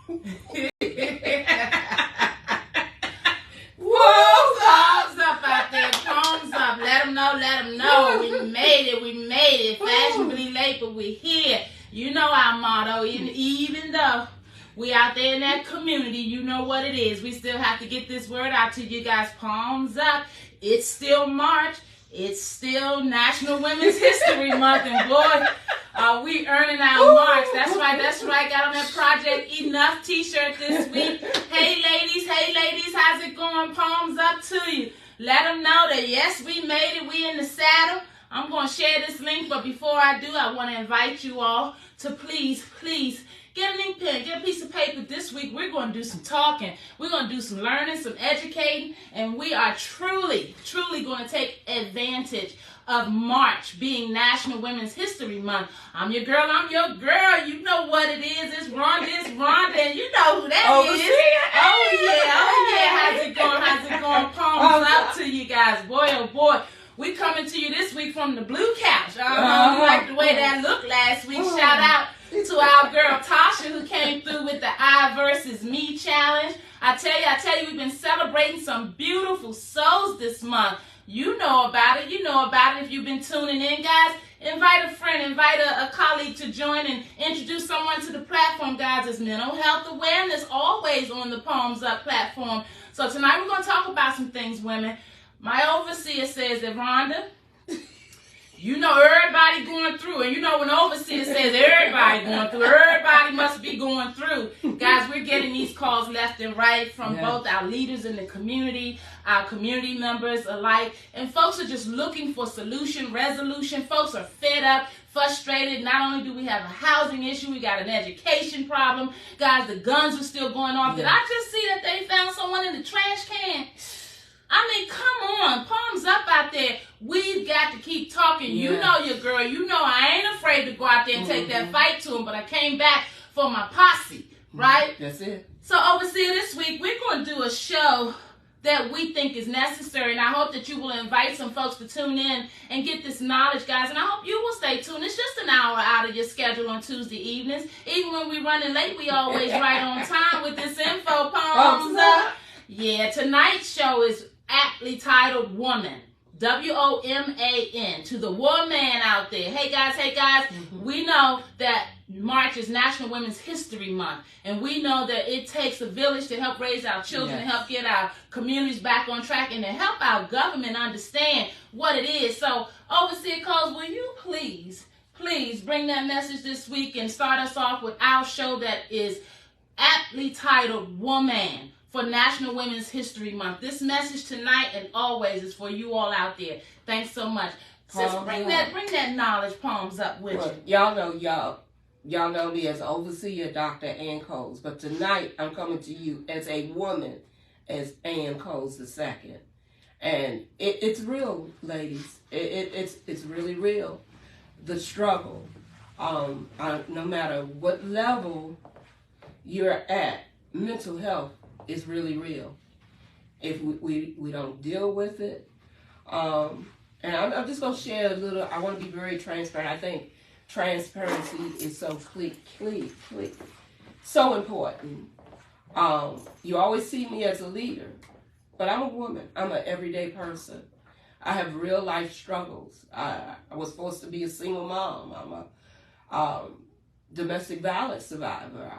Palms up out there. Palms up. Let them know. Let them know. We made it. We made it. Fashionably late, but we're here. You know our motto. Even though we out there in that community, you know what it is. We still have to get this word out to you guys. Palms up. It's still March. It's still National Women's History Month, and boy, are we earning our marks. That's right. Got on that Project Enough t-shirt this week. Hey ladies, how's it going? Palms up to you. Let them know that yes, we made it. We in the saddle. I'm going to share this link, but before I do, I want to invite you all to please get an ink pen, get a piece of paper. This week, we're going to do some talking. We're going to do some learning, some educating, and we are truly going to take advantage of March being National Women's History Month. I'm your girl. You know what it is. It's Rhonda, and you know who that is. Oh, yeah. How's it going? Palms up to you guys. Boy, oh, boy. We coming to you this week from the blue couch. You like the way that looked last week. Shout out to our girl Tasha, who came through with the I versus Me challenge. I tell you, we've been celebrating some beautiful souls this month. You know about it. If you've been tuning in, guys. Invite a friend, invite a colleague to join and introduce someone to the platform, guys. It's mental health awareness, always on the Palms Up platform. So tonight we're going to talk about some things, women. My overseer says that, Rhonda, you know everybody going through. And you know when overseer says everybody going through, everybody must be going through. Guys, we're getting these calls left and right from both our leaders in the community, our community members alike. And folks are just looking for resolution. Folks are fed up, frustrated. Not only do we have a housing issue, we got an education problem. Guys, the guns are still going off. Did I just see that they found someone in the trash can? I mean, come on, palms up out there. We've got to keep talking. Yeah. You know your girl. You know I ain't afraid to go out there and take that fight to him, but I came back for my posse, right? That's it. So, Overseer, this week we're going to do a show that we think is necessary, and I hope that you will invite some folks to tune in and get this knowledge, guys, and I hope you will stay tuned. It's just an hour out of your schedule on Tuesday evenings. Even when we're running late, we always right on time with this info. Palms up. Yeah, tonight's show is aptly titled Woman, WOMAN, to the woman out there. Hey guys, we know that March is National Women's History Month, and we know that it takes a village to help raise our children, to help get our communities back on track, and to help our government understand what it is. So, Overseer Coles, will you please bring that message this week and start us off with our show that is aptly titled Woman for National Women's History Month. This message tonight and always is for you all out there. Thanks so much. Sis, bring that knowledge, palms up with you. Y'all know me as Overseer Dr. Ann Coles, but tonight I'm coming to you as a woman, as Ann Coles II. And it's real, ladies. It's really real. The struggle, no matter what level you're at, mental health is really real. If we don't deal with it, and I'm just going to share a little. I want to be very transparent. I think transparency is so so important. You always see me as a leader, but I'm a woman. I'm an everyday person. I have real life struggles. I was forced to be a single mom. I'm a domestic violence survivor.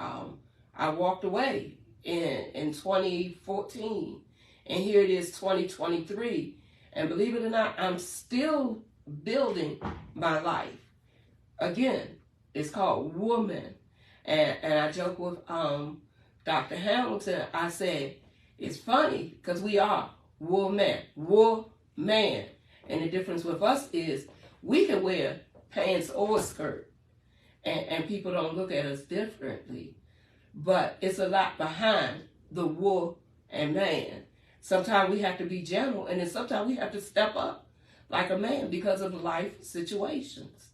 I walked away in 2014, and here it is 2023, and believe it or not, I'm still building my life. Again, it's called Woman, and I joke with Dr. Hamilton. I said it's funny because we are woman, and the difference with us is we can wear pants or a skirt, and people don't look at us differently. But it's a lot behind the wool and man. Sometimes we have to be gentle, and then sometimes we have to step up like a man because of life situations.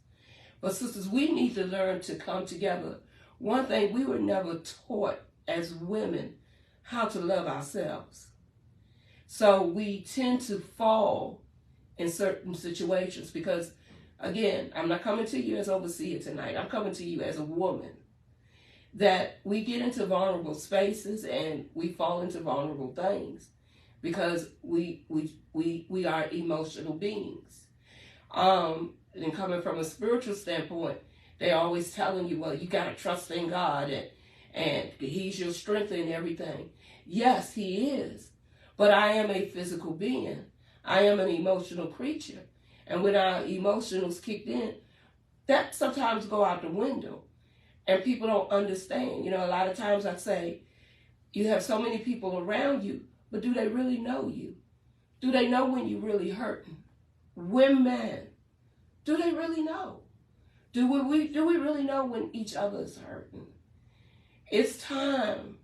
But sisters, we need to learn to come together. One thing, we were never taught as women how to love ourselves. So we tend to fall in certain situations because, again, I'm not coming to you as overseer tonight. I'm coming to you as a woman. that we get into vulnerable spaces and we fall into vulnerable things because we are emotional beings. And coming from a spiritual standpoint, they're always telling you, well, you got to trust in God and He's your strength and everything. Yes, He is. But I am a physical being. I am an emotional creature. And when our emotions kicked in, that sometimes go out the window. And people don't understand. You know, a lot of times I say, you have so many people around you, but do they really know you? Do they know when you're really hurting? Women, do they really know? Do we really know when each other is hurting? It's time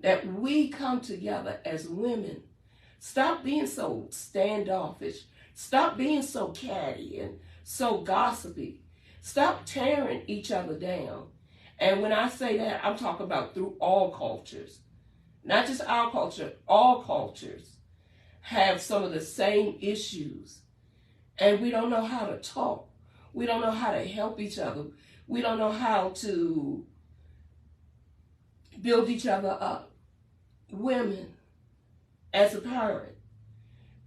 that we come together as women. Stop being so standoffish. Stop being so catty and so gossipy. Stop tearing each other down. And when I say that, I'm talking about through all cultures. Not just our culture, all cultures have some of the same issues. And we don't know how to talk. We don't know how to help each other. We don't know how to build each other up. Women, as a parent,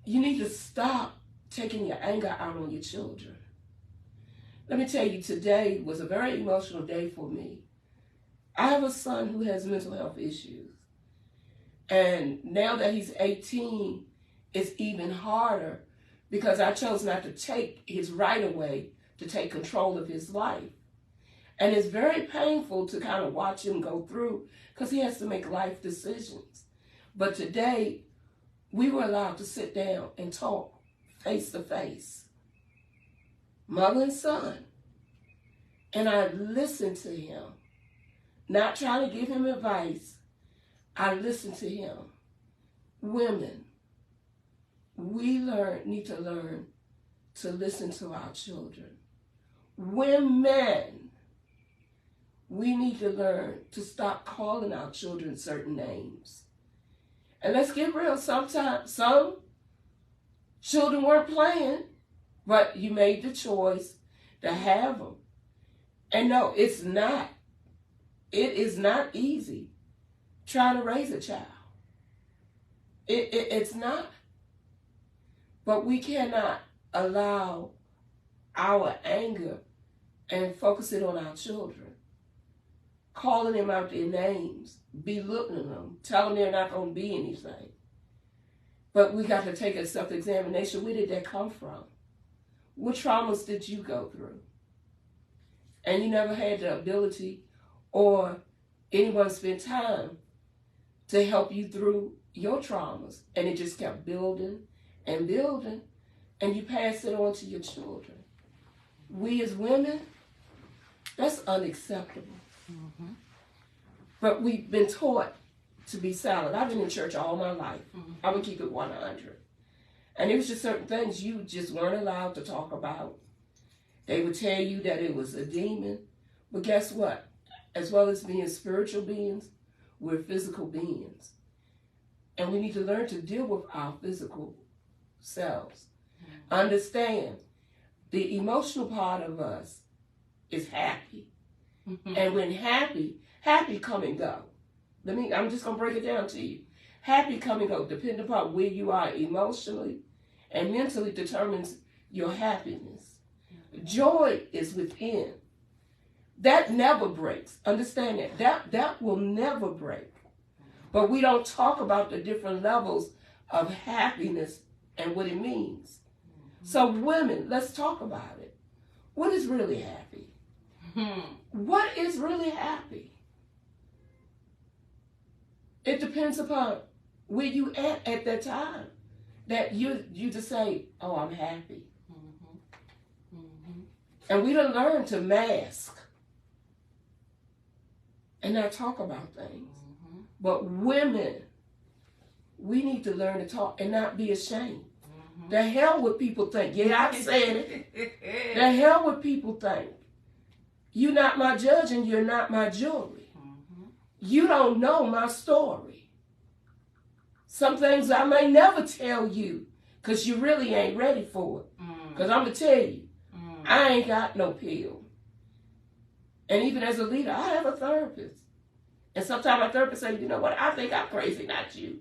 you need to stop taking your anger out on your children. Let me tell you, today was a very emotional day for me. I have a son who has mental health issues. And now that he's 18, it's even harder because I chose not to take his right away to take control of his life. And it's very painful to kind of watch him go through because he has to make life decisions. But today, we were allowed to sit down and talk face to face, mother and son. And I listened to him, not trying to give him advice. I listened to him. Women, we need to learn to listen to our children. Women, we need to learn to stop calling our children certain names. And let's get real, sometimes some children weren't playing, but you made the choice to have them. And no, it's not. It is not easy trying to raise a child. It's not. But we cannot allow our anger and focus it on our children, calling them out their names, belittling them, telling them they're not going to be anything. But we got to take a self-examination. Where did that come from? What traumas did you go through? And you never had the ability or anyone spend time to help you through your traumas. And it just kept building and building, and you pass it on to your children. We as women, that's unacceptable. Mm-hmm. But we've been taught to be silent. I've been in church all my life. Mm-hmm. I would keep it 100. And it was just certain things you just weren't allowed to talk about. They would tell you that it was a demon. But guess what? As well as being spiritual beings, we're physical beings. And we need to learn to deal with our physical selves. Mm-hmm. Understand, the emotional part of us is happy. Mm-hmm. And when happy come and go. I'm just going to break it down to you. Happy come and go, depending upon where you are emotionally and mentally determines your happiness. Mm-hmm. Joy is within. That never breaks. Understand that. That will never break. But we don't talk about the different levels of happiness and what it means. Mm-hmm. So women, let's talk about it. What is really happy? Mm-hmm. What is really happy? It depends upon where you at that time. That you just say, oh, I'm happy. Mm-hmm. Mm-hmm. And we don't learn to mask and not talk about things. Mm-hmm. But women, we need to learn to talk and not be ashamed. Mm-hmm. The hell what people think. Yeah, I said it. The hell what people think. You're not my judge and you're not my jury. Mm-hmm. You don't know my story. Some things I may never tell you because you really ain't ready for it. Because I'm going to tell you, I ain't got no pill. And even as a leader, I have a therapist. And sometimes my therapist say, you know what, I think I'm crazy, not you.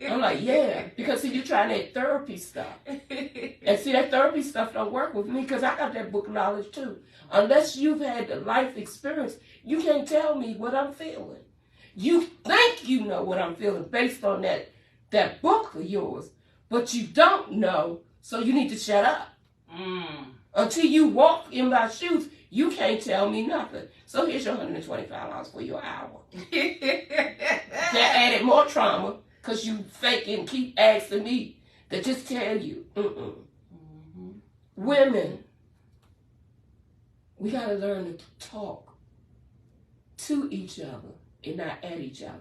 I'm like, yeah, because see, you're trying that therapy stuff. And see, that therapy stuff don't work with me because I got that book knowledge too. Unless you've had the life experience, you can't tell me what I'm feeling. You think you know what I'm feeling based on that book of yours, but you don't know, so you need to shut up. Until you walk in my shoes, you can't tell me nothing. So here's your $125 for your hour. That added more trauma because you fake and keep asking me to just tell you. Women, we got to learn to talk to each other and not at each other.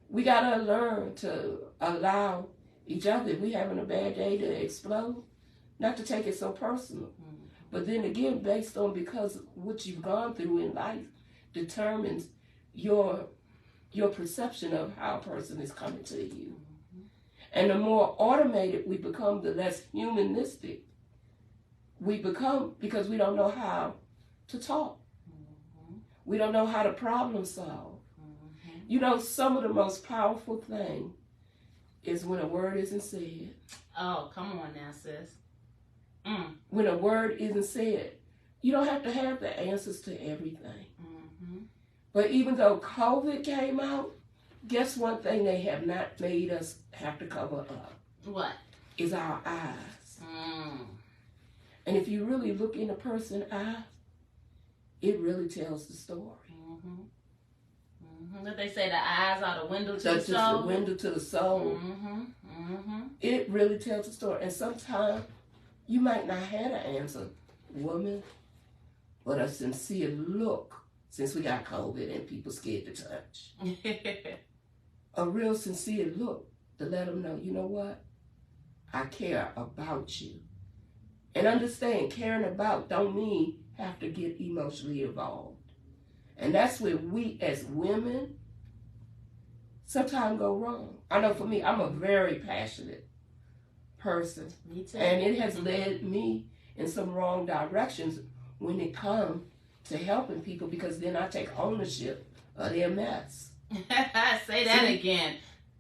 We got to learn to allow each other, if we having a bad day, to explode, not to take it so personal. But then again, based on because what you've gone through in life determines your perception of how a person is coming to you. And the more automated we become, the less humanistic we become because we don't know how to talk. We don't know how to problem solve. You know, some of the most powerful thing is when a word isn't said. Oh, come on now, sis. When a word isn't said, you don't have to have the answers to everything. But even though COVID came out, guess one thing they have not made us have to cover up? What? Is our eyes. And if you really look in a person's eye, it really tells the story. What they say, the eyes are the window to the That's soul. just the window to the soul. It really tells the story. And sometimes you might not have an answer, woman, but a sincere look, since we got COVID and people scared to touch. A real sincere look to let them know, you know what? I care about you. And understand, caring about don't mean have to get emotionally involved. And that's where we as women sometimes go wrong. I know for me, I'm a very passionate person. Me too. And it has led me in some wrong directions when it comes to helping people because then I take ownership of their mess. Say that again.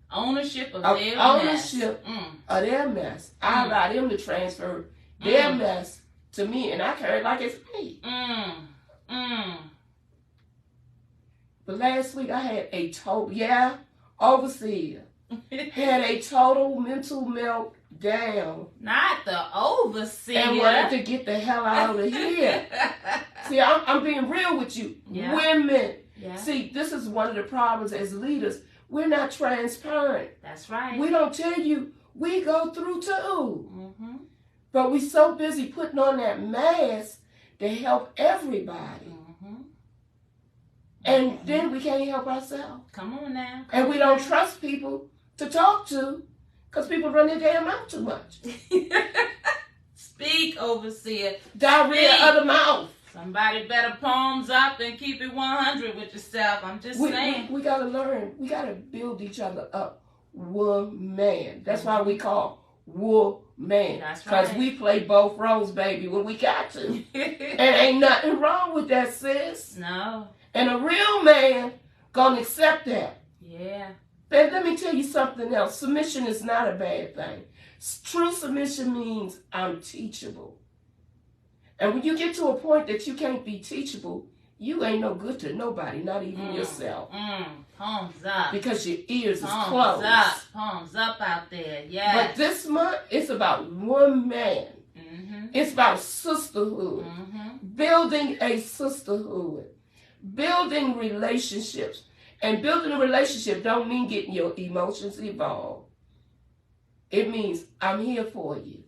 Ownership of their ownership mess. of their mess. I allow them to transfer their mess to me and I carry it like it's me. But last week I had a total, overseer, had a total mental meltdown. Not the overseer. And wanted to get the hell out of here. See, I'm being real with you. Yeah. Women. Yeah. See, this is one of the problems as leaders. We're not transparent. That's right. We don't tell you we go through too. But we're so busy putting on that mask to help everybody. And then we can't help ourselves. Come on now. And we don't trust people to talk to because people run their damn mouth too much. Speak, overseer. Diarrhea of the mouth. Somebody better palms up and keep it 100 with yourself. I'm just saying. We got to learn. We got to build each other up. Woman. That's why we call woman. That's right. Because we play both roles, baby, when we got to. And ain't nothing wrong with that, sis. No. And a real man gonna accept that. Yeah. But let me tell you something else. Submission is not a bad thing. True submission means I'm teachable. And when you get to a point that you can't be teachable, you ain't no good to nobody, not even yourself. Palms up. Because your ears is Palms closed. up. Palms up out there. Yeah. But this month, it's about one man. It's about sisterhood. Building a sisterhood. Building relationships. And building a relationship don't mean getting your emotions involved. It means I'm here for you.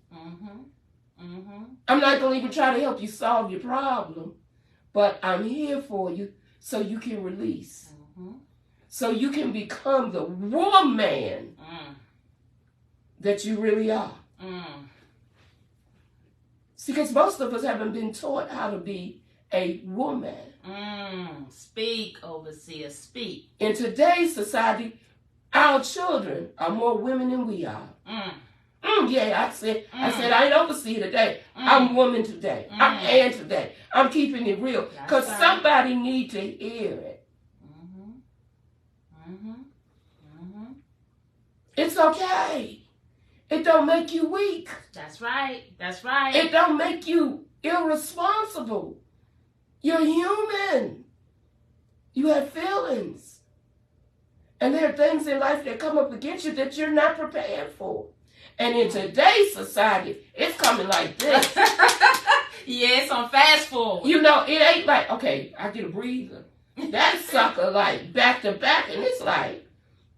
I'm not going to even try to help you solve your problem, but I'm here for you so you can release. So you can become the woman that you really are. See, because most of us haven't been taught how to be a woman. Speak, overseer, speak. In today's society, our children are more women than we are. I said I ain't overseer today. I'm woman today. I'm Ann today. I'm keeping it real. Because somebody need to hear it. It's okay. It don't make you weak. That's right. That's right. It don't make you irresponsible. You're human. You have feelings. And there are things in life that come up against you that you're not prepared for. And in today's society, it's coming like this. Yeah, it's on fast forward. You know, it ain't like, okay, I get a breather. That sucker like back to back, and it's like,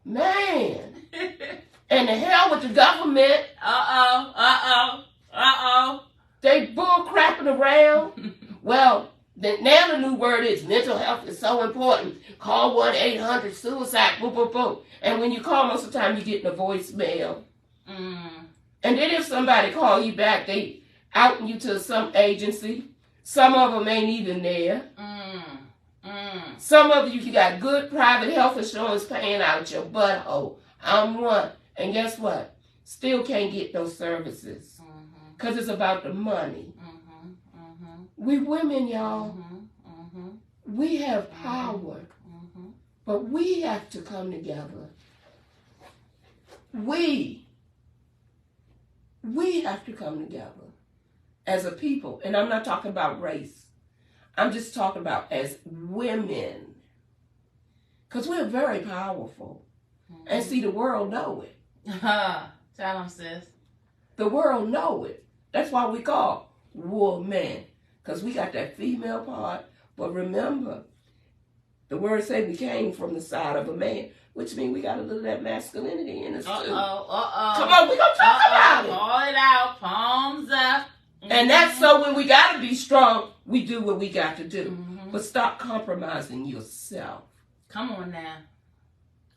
man. And the hell with the government. They bull crapping around. Well, now the new word is mental health is so important. Call 1-800-SUICIDE, boom, boom, boom. And when you call, most of the time you get a voicemail. And then if somebody call you back, they outing you to some agency. Some of them ain't even there. Some of you got good private health insurance paying out your butthole. I'm one. And guess what? Still can't get those services. Because it's about the money. We women, y'all, we have power. But we have to come together. We have to come together as a people. And I'm not talking about race. I'm just talking about as women. Because we're very powerful. And see, the world know it. Tell them, sis. The world know it. That's why we call woman. Because we got that female part. But remember, the word say we came from the side of a man. Which means we got a little of that masculinity in us too. Come on, we gonna talk about it. Call it out. Palms up. And that's so when we gotta be strong, we do what we got to do. But stop compromising yourself. Come on now.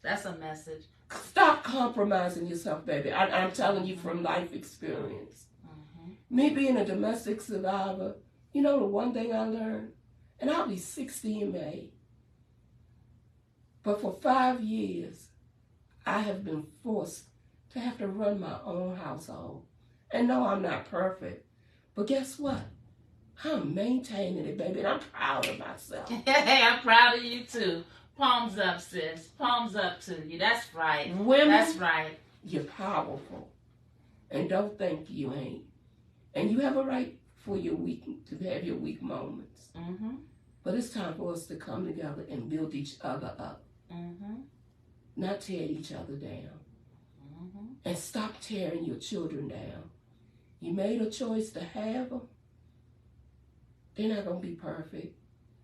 That's a message. Stop compromising yourself, baby. I'm telling you from life experience. Me being a domestic survivor, you know the one thing I learned? And I'll be 60 in May. But for 5 years, I have been forced to have to run my own household. And no, I'm not perfect. But guess what? I'm maintaining it, baby, and I'm proud of myself. Hey, I'm proud of you too. Palms up, sis. Palms up to you. That's right. Women, that's right. You're powerful. And don't think you ain't. And you have a right for your weak, to have your weak moments. But it's time for us to come together and build each other up. Not tear each other down. And stop tearing your children down. You made a choice to have them. They're not going to be perfect.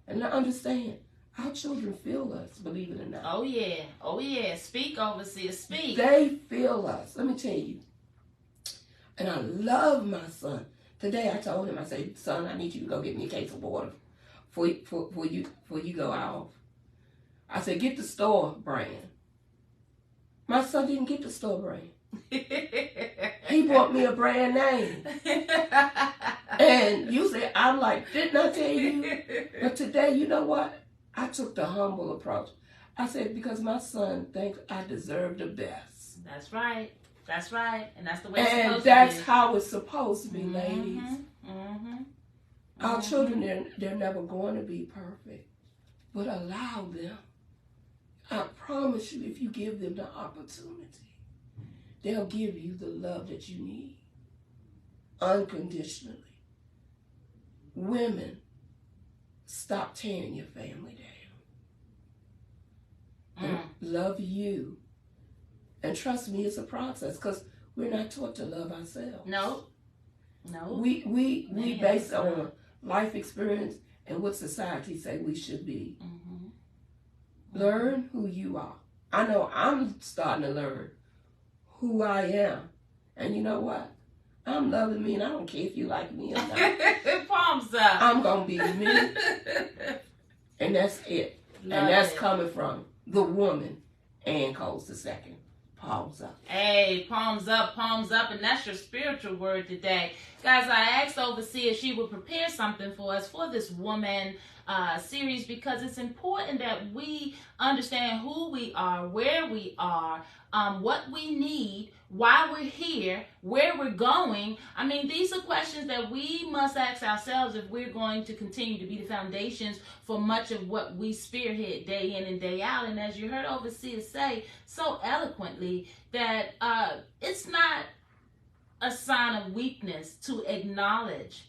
And now understand, our children feel us, believe it or not. Oh, yeah. Oh, yeah. Speak, overseer. Speak. They feel us. Let me tell you. And I love my son. Today I told him, I said, son, I need you to go get me a case of water before you go out. I said, get the store brand. My son didn't get the store brand. He bought me a brand name. And you say, I'm like, didn't I tell you? But today, you know what? I took the humble approach. I said, because my son thinks I deserve the best. That's right. That's right. And that's the way it's supposed to be. And that's how it's supposed to be, ladies. Our children, they're never going to be perfect. But allow them. I promise you, if you give them the opportunity, they'll give you the love that you need. Unconditionally. Women, stop tearing your family down. Love you. And trust me, it's a process because we're not taught to love ourselves. No. We based on life experience and what society say we should be. Learn who you are. I know I'm starting to learn who I am. And you know what? I'm loving me and I don't care if you like me or not. Palms up. I'm going to be me. And that's it. And that's coming from the woman, Ann Coles II. Palms up. Hey, palms up, and that's your spiritual word today. Guys, I asked Overseer if she would prepare something for us for this woman series, because it's important that we understand who we are, where we are, what we need, why we're here, where we're going. I mean, these are questions that we must ask ourselves if we're going to continue to be the foundations for much of what we spearhead day in and day out. And as you heard Overseer say so eloquently, that it's not a sign of weakness to acknowledge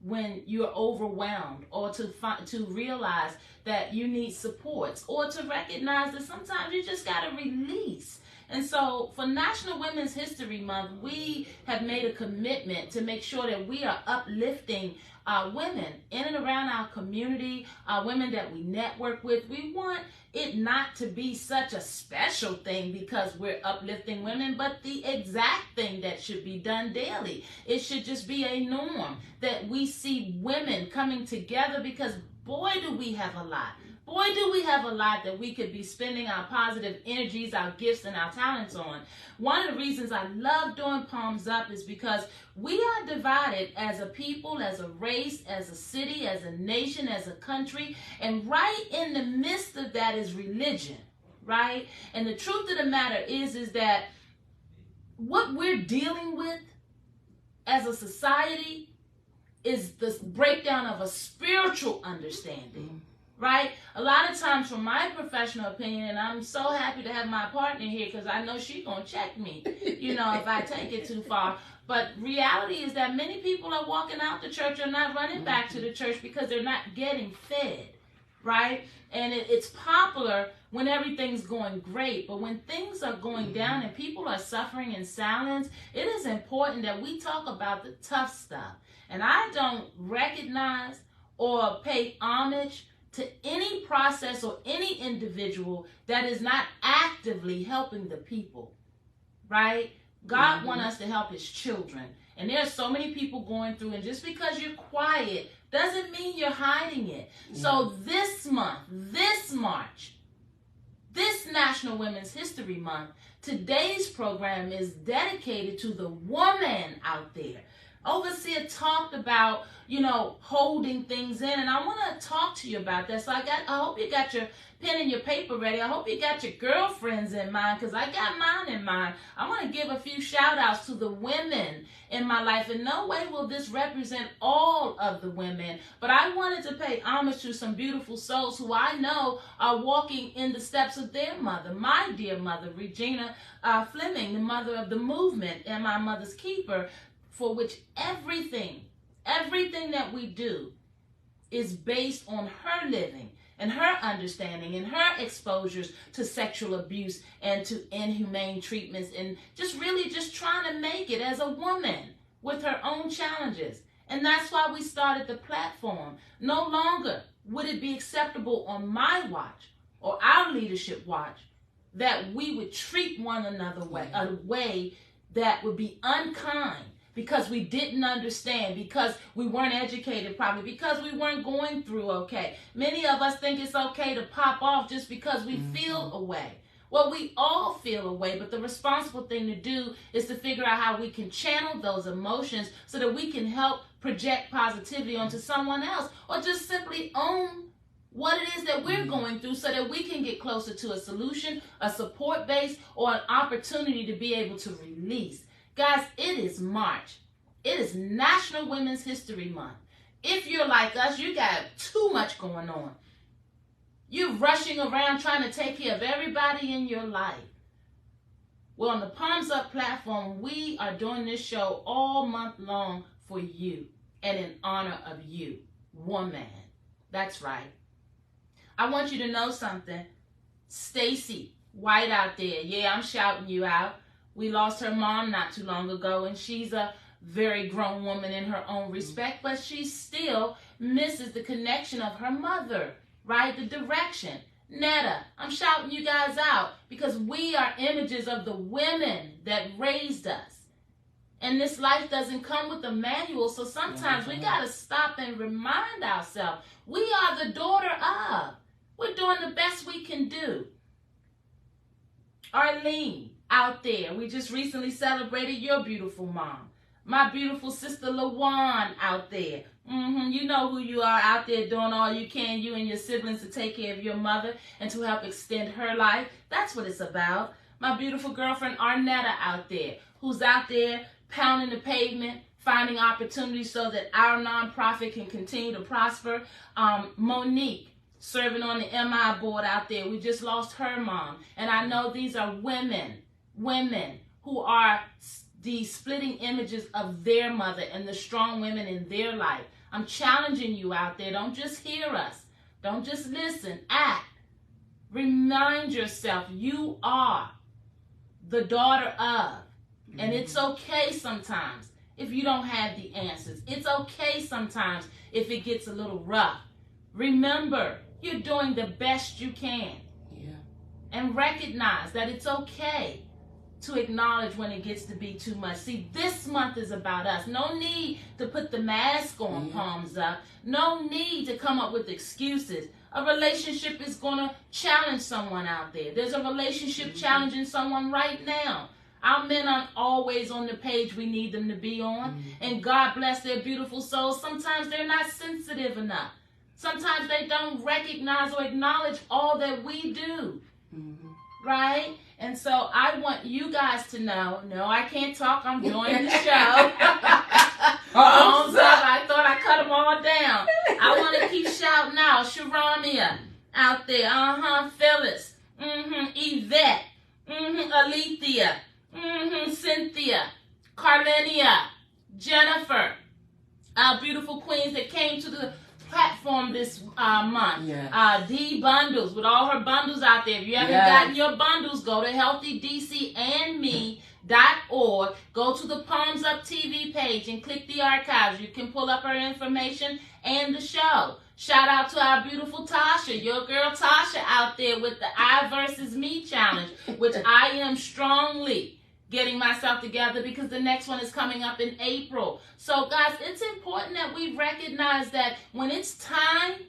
when you're overwhelmed, or to realize that you need supports, or to recognize that sometimes you just got to release. And so for National Women's History Month, we have made a commitment to make sure that we are uplifting women in and around our community, women that we network with. We want it not to be such a special thing because we're uplifting women, but the exact thing that should be done daily. It should just be a norm that we see women coming together, because boy, do we have a lot. Boy, do we have a lot that we could be spending our positive energies, our gifts, and our talents on. One of the reasons I love doing Palms Up is because we are divided as a people, as a race, as a city, as a nation, as a country. And right in the midst of that is religion, right? And the truth of the matter is that what we're dealing with as a society is the breakdown of a spiritual understanding. Right? A lot of times, from my professional opinion, and I'm so happy to have my partner here because I know she's going to check me, if I take it too far. But reality is that many people are walking out the church or not running back to the church because they're not getting fed, right? And it's popular when everything's going great, but when things are going down and people are suffering in silence, it is important that we talk about the tough stuff. And I don't recognize or pay homage to any process or any individual that is not actively helping the people, right? God wants us to help his children. And there are so many people going through, and just because you're quiet doesn't mean you're hiding it. So this month, this March, this National Women's History Month, today's program is dedicated to the woman out there. Overseer talked about, holding things in, and I want to talk to you about that. So I hope you got your pen and your paper ready. I hope you got your girlfriends in mind, because I got mine in mind. I want to give a few shout outs to the women in my life. In no way will this represent all of the women, but I wanted to pay homage to some beautiful souls who I know are walking in the steps of their mother, my dear mother, Regina Fleming, the mother of the movement and my mother's keeper, for which everything that we do is based on her living and her understanding and her exposures to sexual abuse and to inhumane treatments, and just trying to make it as a woman with her own challenges. And that's why we started the platform. No longer would it be acceptable on my watch or our leadership watch that we would treat one another a way that would be unkind, because we didn't understand, because we weren't educated properly, because we weren't going through okay. Many of us think it's okay to pop off just because we feel a way. Well, we all feel a way, but the responsible thing to do is to figure out how we can channel those emotions so that we can help project positivity onto someone else, or just simply own what it is that we're going through so that we can get closer to a solution, a support base, or an opportunity to be able to release. Guys, it is March. It is National Women's History Month. If you're like us, you got too much going on. You're rushing around trying to take care of everybody in your life. Well, on the Palms Up platform, we are doing this show all month long for you and in honor of you, woman. That's right. I want you to know something. Stacy White out there, yeah, I'm shouting you out. We lost her mom not too long ago, and she's a very grown woman in her own respect, but she still misses the connection of her mother, right? The direction. Netta, I'm shouting you guys out because we are images of the women that raised us. And this life doesn't come with a manual, so sometimes we got to stop and remind ourselves, we are the daughter of. We're doing the best we can do. Arlene, out there, we just recently celebrated your beautiful mom. My beautiful sister LaJuan out there, You know who you are out there doing all you can, you and your siblings, to take care of your mother and to help extend her life. That's what it's about. My beautiful girlfriend Arnetta out there, who's out there pounding the pavement, finding opportunities so that our nonprofit can continue to prosper. Monique, serving on the MI board out there. We just lost her mom. And I know these are women who are the splitting images of their mother and the strong women in their life. I'm challenging you out there. Don't just hear us. Don't just listen. Act. Remind yourself you are the daughter of. And it's okay sometimes if you don't have the answers. It's okay sometimes if it gets a little rough. Remember, you're doing the best you can. Yeah. And recognize that it's okay to acknowledge when it gets to be too much. See, this month is about us. No need to put the mask on, palms up. No need to come up with excuses. A relationship is going to challenge someone out there. There's a relationship challenging someone right now. Our men aren't always on the page we need them to be on. And God bless their beautiful souls. Sometimes they're not sensitive enough. Sometimes they don't recognize or acknowledge all that we do. Right? And so I want you guys to know, no, I can't talk. I'm doing the show. I thought I cut them all down. I want to keep shouting out. Sharamia out there. Phyllis. Yvette. Alethea. Cynthia. Carlenia. Jennifer. Our beautiful queens that came to the platform this month. D Bundles, with all her bundles out there. If you haven't gotten your bundles, go to healthydcandme.org. Go to the Palms Up TV page and click the archives. You can pull up her information and the show. Shout out to our beautiful Tasha, your girl Tasha out there with the I versus Me challenge, which I am strongly getting myself together because the next one is coming up in April. So guys, it's important that we recognize that when it's time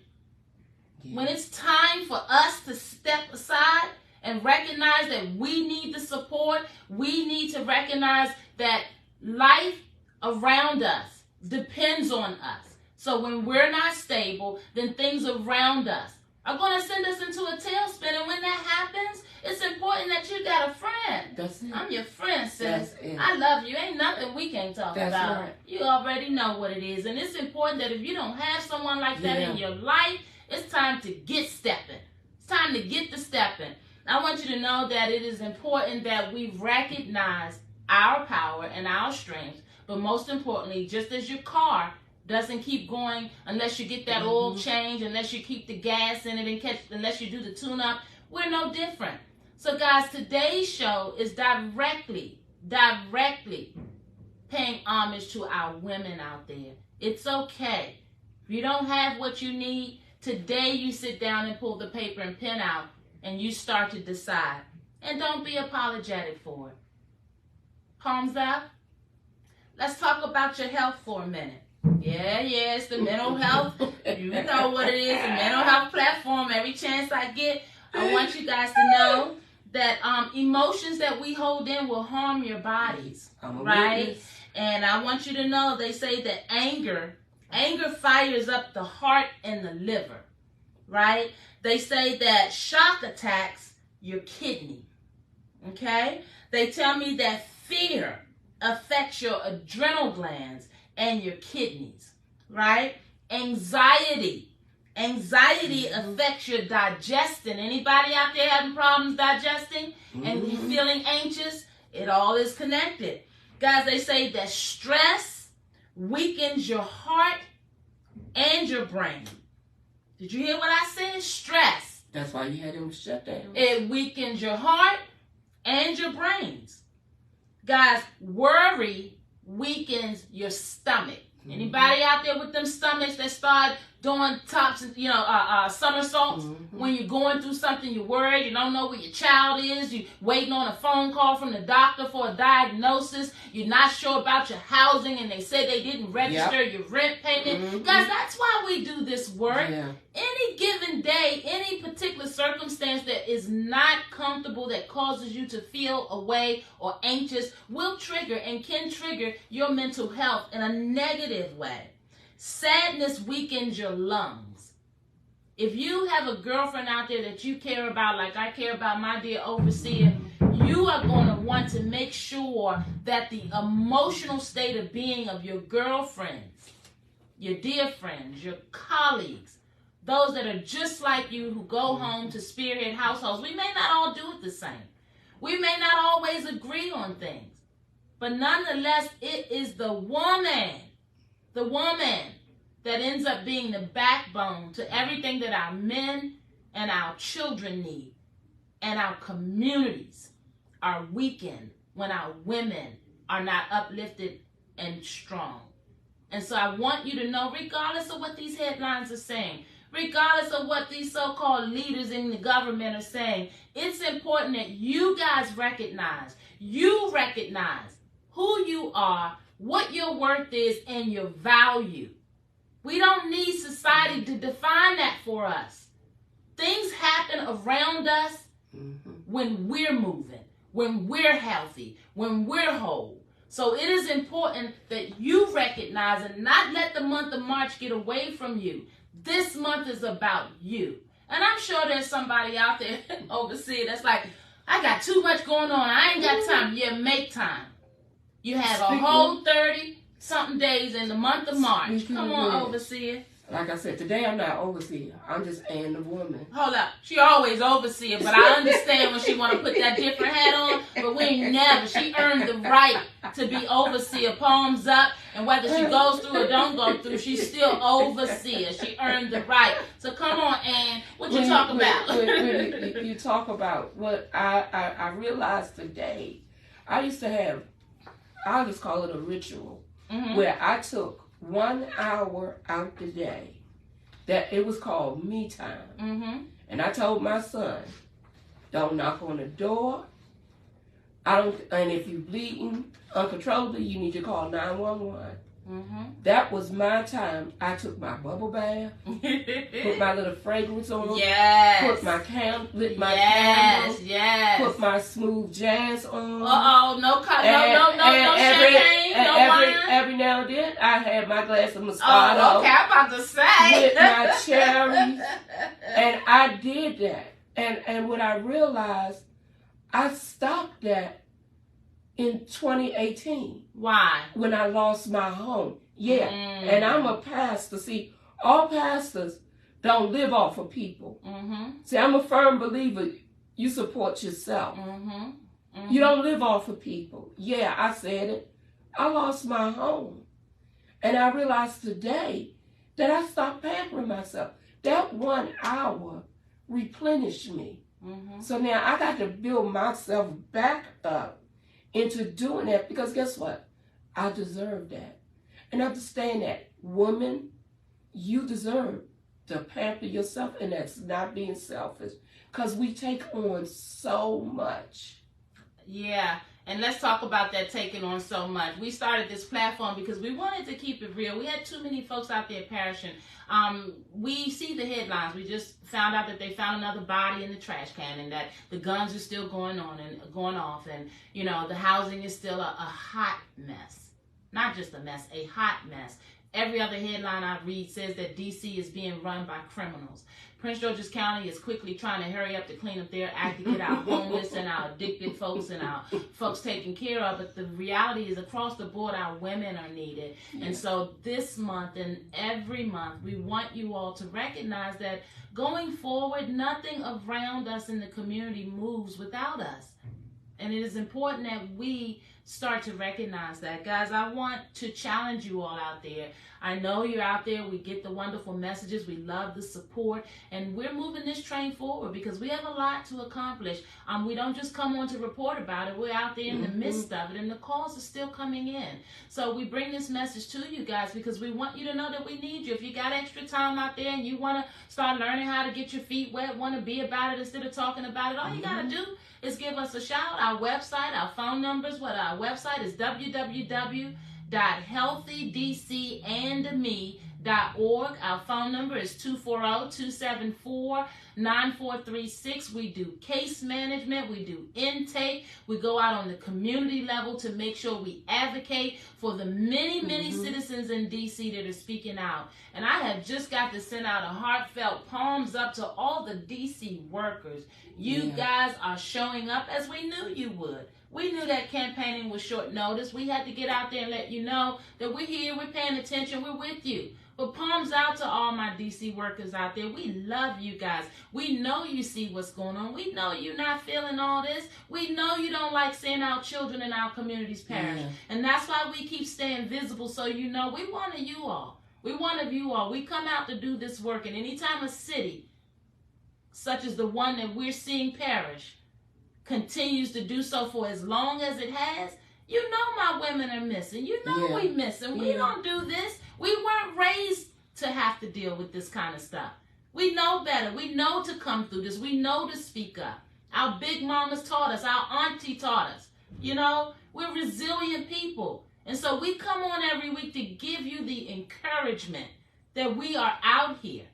for us to step aside and recognize that we need the support, we need to recognize that life around us depends on us. So when we're not stable, then things around us are going to send us into a tailspin. And when that happens, it's important that you got a friend. That's it. I'm your friend, sis. That's it. I love you. Ain't nothing we can't talk That's about. right. You already know what it is. And it's important that if you don't have someone like that in your life, it's time to get stepping. It's time to get to stepping. I want you to know that it is important that we recognize our power and our strengths. But most importantly, just as your car doesn't keep going unless you get that oil change, unless you keep the gas in it and unless you do the tune-up, we're no different. So guys, today's show is directly paying homage to our women out there. It's okay. If you don't have what you need, today you sit down and pull the paper and pen out and you start to decide. And don't be apologetic for it. Palms up. Let's talk about your health for a minute. Yeah, it's the mental health. You know what it is, the mental health platform. Every chance I get, I want you guys to know that emotions that we hold in will harm your bodies, right? And I want you to know, they say that anger fires up the heart and the liver, right? They say that shock attacks your kidney, okay? They tell me that fear affects your adrenal glands and your kidneys, right? Anxiety affects your digestion. Anybody out there having problems digesting and feeling anxious? It all is connected. Guys, they say that stress weakens your heart and your brain. Did you hear what I said? Stress. That's why you had them shut down. It weakens your heart and your brains. Guys, worry weakens your stomach. Anybody out there with them stomachs that start doing somersaults when you're going through something, you're worried, you don't know where your child is, you're waiting on a phone call from the doctor for a diagnosis, you're not sure about your housing and they say they didn't register your rent payment. Guys, that's why we do this work. Any given day, any particular circumstance that is not comfortable, that causes you to feel away or anxious, will trigger and can trigger your mental health in a negative way. Sadness weakens your lungs. If you have a girlfriend out there that you care about, like I care about my dear overseer, you are going to want to make sure that the emotional state of being of your girlfriends, your dear friends, your colleagues, those that are just like you who go home to spearhead households, we may not all do it the same. We may not always agree on things. But nonetheless, it is the woman that ends up being the backbone to everything that our men and our children need. And our communities are weakened when our women are not uplifted and strong. And so I want you to know, regardless of what these headlines are saying, regardless of what these so-called leaders in the government are saying, it's important that you guys recognize who you are, what your worth is, and your value. We don't need society to define that for us. Things happen around us when we're moving, when we're healthy, when we're whole. So it is important that you recognize and not let the month of March get away from you. This month is about you. And I'm sure there's somebody out there overseeing that's like, I got too much going on. I ain't got time. Yeah, make time. You have a whole 30-something days in the month of March. Come on, overseer. Like I said, today I'm not overseer. I'm just Ann the woman. Hold up. She always overseer, but I understand when she want to put that different hat on, but we ain't never. She earned the right to be overseer. Palms up, and whether she goes through or don't go through, she's still overseer. She earned the right. So come on, Ann. What you talk about? when you talk about what I realized today, I'll just call it a ritual, where I took 1 hour out the day, that it was called me time. And I told my son, don't knock on the door. And if you're bleeding uncontrollably, you need to call 911. That was my time. I took my bubble bath, put my little fragrance on, put my lit my candle, put my smooth jazz on. No champagne, no wine. Every now and then, I had my glass of Moscato. Oh, okay, I'm about to say. With my cherries, and I did that. And what I realized, I stopped that in 2018. Why? When I lost my home. And I'm a pastor. See, all pastors don't live off of people. See, I'm a firm believer, you support yourself. You don't live off of people. Yeah, I said it. I lost my home. And I realized today that I stopped pampering myself. That 1 hour replenished me. So now I got to build myself back up into doing that, because guess what? I deserve that. And understand that, woman, you deserve to pamper yourself, and that's not being selfish, because we take on so much. Yeah, and let's talk about that taking on so much. We started this platform because we wanted to keep it real. We had too many folks out there perishing. We see the headlines. We just found out that they found another body in the trash can, and that the guns are still going on and going off, and you know the housing is still a hot mess. Not just a mess, a hot mess. Every other headline I read says that D.C. is being run by criminals. Prince George's County is quickly trying to hurry up to clean up their act to get our homeless and our addicted folks and our folks taken care of. But the reality is, across the board, our women are needed. And so this month and every month, we want you all to recognize that going forward, nothing around us in the community moves without us. And it is important that we start to recognize that. Guys, I want to challenge you all out there. I know you're out there. We get the wonderful messages. We love the support. And we're moving this train forward because we have a lot to accomplish. We don't just come on to report about it. We're out there in the midst of it. And the calls are still coming in. So we bring this message to you guys because we want you to know that we need you. If you got extra time out there and you want to start learning how to get your feet wet, want to be about it instead of talking about it, all you got to do is give us a shout. Our website, our phone numbers. Our website is www.healthydcandme.org. Our phone number is 240-274 9436. We do case management. We do intake. We go out on the community level to make sure we advocate for the many citizens in D.C. that are speaking out. And I have just got to send out a heartfelt palms up to all the D.C. workers. You guys are showing up as we knew you would. We knew that campaigning was short notice. We had to get out there and let you know that we're here, we're paying attention, we're with you. But palms out to all my D.C. workers out there. We love you guys. We know you see what's going on. We know you're not feeling all this. We know you don't like seeing our children in our communities perish. And that's why we keep staying visible, so you know we one of you all. We one of you all. We come out to do this work. And anytime a city, such as the one that we're seeing perish, continues to do so for as long as it has, you know my women are missing. You know we missing. We don't do this. We weren't raised to have to deal with this kind of stuff. We know better. We know to come through this. We know to speak up. Our big mamas taught us. Our auntie taught us. You know, we're resilient people. And so we come on every week to give you the encouragement that we are out here.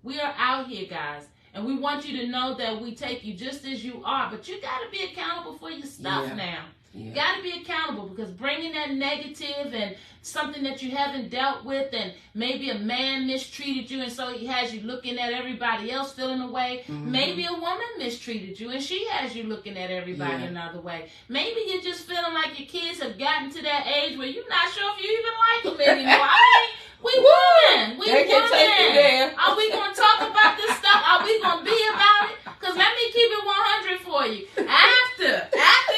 We are out here, guys. And we want you to know that we take you just as you are. But you got to be accountable for your stuff now. You got to be accountable, because bringing that negative and something that you haven't dealt with, and maybe a man mistreated you and so he has you looking at everybody else feeling a way. Maybe a woman mistreated you and she has you looking at everybody another way. Maybe you're just feeling like your kids have gotten to that age where you're not sure if you even like them anymore. I mean, we women. We women. Are we going to talk about this stuff? Are we going to be about it? Because let me keep it 100 for you. After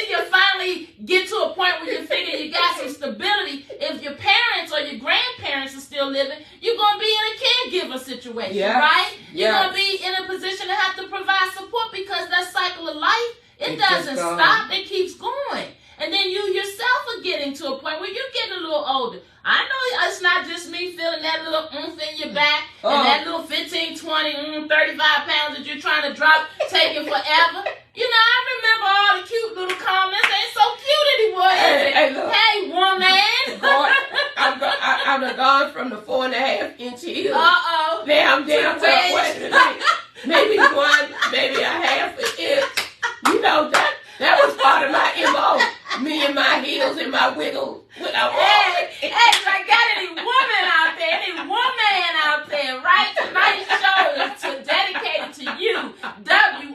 you finally get to a point where you figure you got some stability, if your parents or your grandparents are still living, you're going to be in a caregiver situation, right? You're going to be in a position to have to provide support, because that cycle of life, it doesn't stop. It keeps going. And then you yourself are getting to a point where you're getting a little older. I know it's not just me feeling that little oomph in your back and that little 15, 20, 35 pounds that you're trying to drop, taking forever. You know, I remember all the cute little comments. Ain't so cute anymore, is it? Hey, woman. I'm gone from the 4.5 inch heel. Now I'm down to maybe a half an inch. You know, that was part of my MO. Me and my heels and my wiggle. Hey, I got any woman out there, any woman out there, right? Tonight's show is dedicated to you.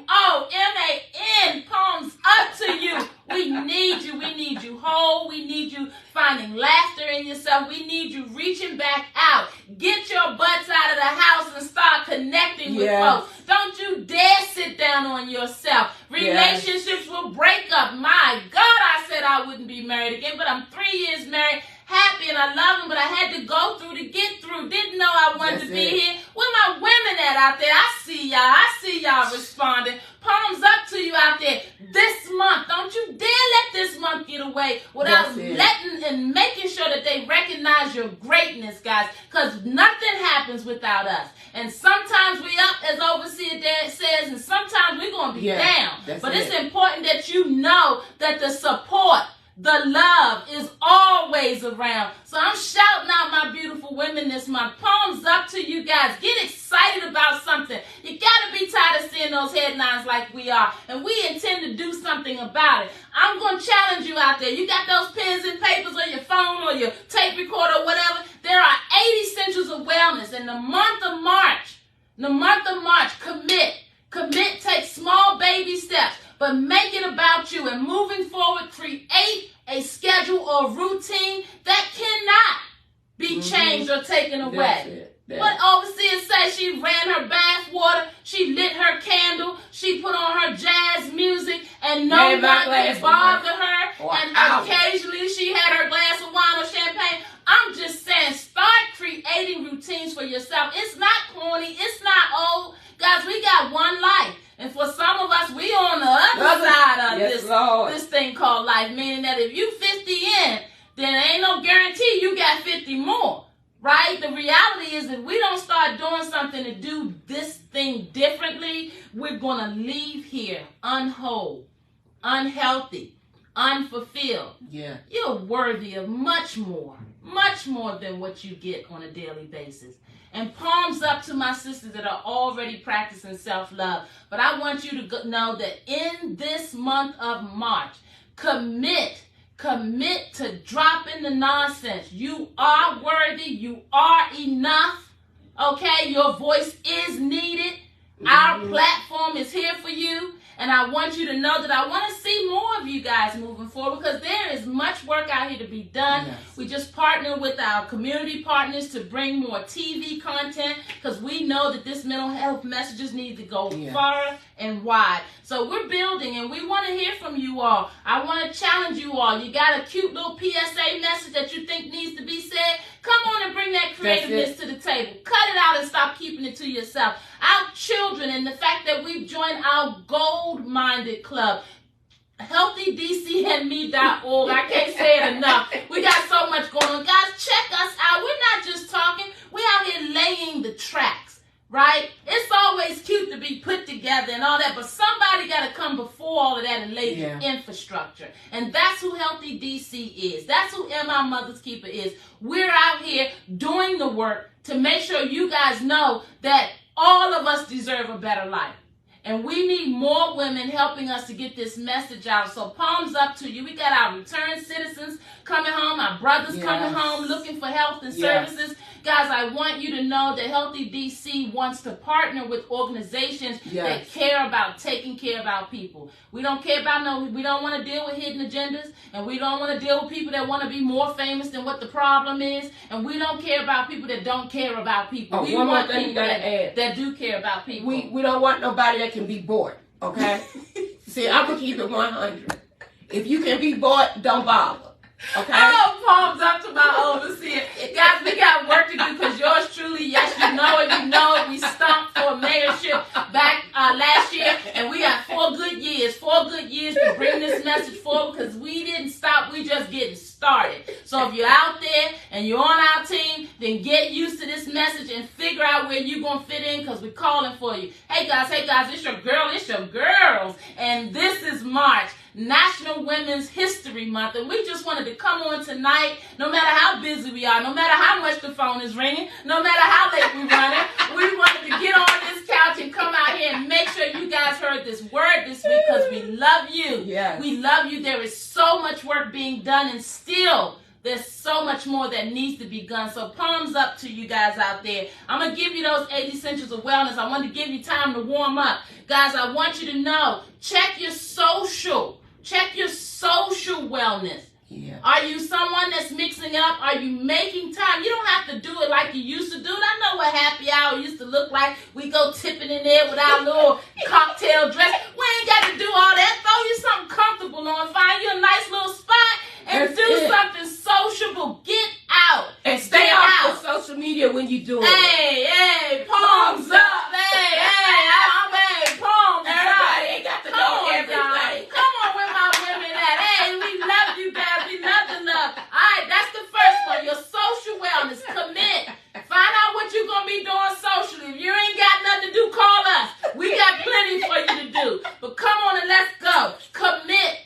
WOMAN, palms up to you. We need you. We need you whole. We need you finding laughter in yourself. We need you reaching back out. Get your butts out of the house and start connecting with folks. Don't you dare sit down on yourself. Relationships will break up. My God, I said I wouldn't be married again, but I'm 3 years married, happy, and I love him, but I had to go through to get through. Didn't know I wanted to be here. Where my women at out there? I see y'all. I see y'all responding. Palms up to you out there. This month, don't you dare let this month get away without letting and making sure that they recognize your greatness, guys, because nothing happens without us. And sometimes we up, as Overseer Dad says, and sometimes we're going to be down. But it's important that you know that the support, the love is always around. So I'm shouting out my beautiful women this month. Palms up to you guys. Get excited about something. You got to be tired of seeing those headlines like we are. And we intend to do something about it. I'm going to challenge you out there. You got those pens and papers on your phone or your tape recorder or whatever. There are 8 essentials of wellness. In the month of March, commit, take small baby steps. But make it about you, and moving forward, create a schedule or routine that cannot be changed or taken away. What Overseer said, she ran her bath water, she lit her candle, she put on her jazz music, and no one could bother her. And occasionally she had her glass of wine or champagne. I'm just saying, start creating routines for yourself. It's not corny, it's not old. Guys, we got one life. And for some of us, we on the other side of this thing called life. Meaning that if you 50 in, then ain't no guarantee you got 50 more. Right? The reality is, if we don't start doing something to do this thing differently, we're going to leave here unwhole, unhealthy, unfulfilled. You're worthy of much more than what you get on a daily basis. And palms up to my sisters that are already practicing self-love. But I want you to know that in this month of March, commit to dropping the nonsense. You are worthy. You are enough. Okay? Your voice is needed. Our platform is here for you. And I want you to know that I want to see more of you guys moving forward, because there is much work out here to be done. Yes. We just partner with our community partners to bring more TV content, because we know that this mental health messages need to go far and wide. So we're building, and we want to hear from you all. I want to challenge you all. You got a cute little PSA message that you think needs to be said? Come on and bring that creativeness to the table. Cut it out and stop keeping it to yourself. Our children, and the fact that we've joined our gold-minded club, healthydcandme.org. I can't say it enough. We got so much going on. Guys, check us out. We're not just talking. We're out here laying the tracks, right? It's always cute to be put together and all that, but somebody got to come before all of that and lay the infrastructure. And that's who Healthy DC is. That's who MI Mother's Keeper is. We're out here doing the work to make sure you guys know that all of us deserve a better life. And we need more women helping us to get this message out. So palms up to you. We got our returned citizens coming home, our brothers coming home looking for health and services. Guys, I want you to know that Healthy DC wants to partner with organizations that care about taking care of our people. We don't care about we don't want to deal with hidden agendas, and we don't want to deal with people that want to be more famous than what the problem is, and we don't care about people that don't care about people. We want people that do care about people. We don't want nobody that can be bought, okay? See, I'm going to keep it 100. If you can be bought, don't bother. Okay. Oh, palms up to my overseer. Guys, we got work to do, because yours truly, yes, you know it, we stomped for a mayorship back last year, and we got 4 good years to bring this message forward, because we didn't stop, we just getting started. So if you're out there and you're on our team, then get used to this message and figure out where you're going to fit in, because we're calling for you. Hey guys, it's your girl, it's your girls, and this is March, National Women's History Month, and we just wanted to come on tonight, no matter how busy we are, no matter how much the phone is ringing, no matter how late we're running, we wanted to get on this couch and come out here and make sure you guys heard this word this week, because we love you. Yes. We love you. There is so much work being done, and still there's so much more that needs to be done. So palms up to you guys out there. I'm going to give you those 8 essentials of wellness. I want to give you time to warm up. Guys, I want you to know, check your social wellness. Yeah. Are you someone that's mixing it up? Are you making time? You don't have to do it like you used to do it. I know what happy hour used to look like. We go tipping in there with our little cocktail dress. We ain't got to do all that. Throw you something comfortable on. Find you a nice little spot and do something sociable. Get out. And stay off of social media when you do it. Hey, palms up. Hey, palms up. Everybody ain't got to know everything. Come on with my women at. Hey, we love you guys. We love the love. All right, that's the first one. Your social wellness. Commit. Find out what you're going to be doing socially. If you ain't got nothing to do, call us. We got plenty for you to do. But come on and let's go. Commit.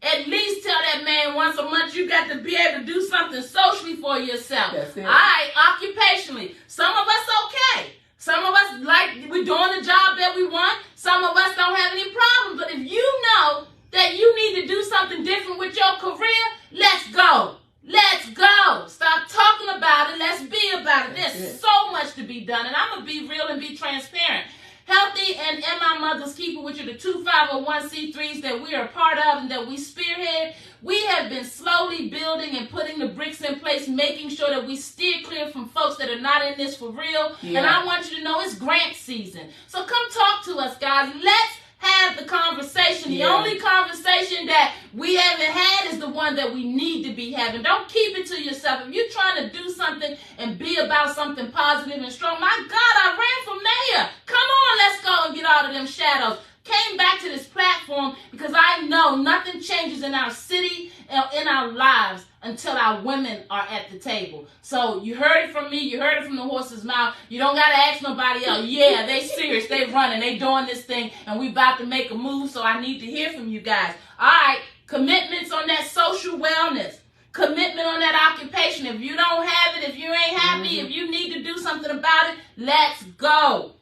At least tell that man once a month you got to be able to do something socially for yourself. That's it. All right, occupationally. Some of us okay. Some of us, like, we're doing the job that we want. Some of us don't have any problems. But if you know that you need to do something different with your career, let's go. Let's go. Stop talking about it. Let's be about it. There's so much to be done. And I'm going to be real and be transparent. Healthy and MI Mother's Keeper, which are the 2 501c3s that we are a part of and that we spearhead, we have been slowly building and putting the bricks in place, making sure that we steer clear from folks that are not in this for real. Yeah. And I want you to know it's grant season. So come talk to us, guys. Let's have the conversation. The only conversation that we haven't had is the one that we need to be having. Don't keep it to yourself. If you're trying to do something and be about something positive and strong, my God, I ran for mayor. Come on, let's go and get out of them shadows. Came back to this platform because I know nothing changes in our city, in our lives, until our women are at the table. So you heard it from me. You heard it from the horse's mouth. You don't got to ask nobody else. Yeah, they serious. They running. They doing this thing. And we about to make a move. So I need to hear from you guys. All right. Commitments on that social wellness. commitment on that occupation. If you don't have it, if you ain't happy, if you need to do something about it, let's go.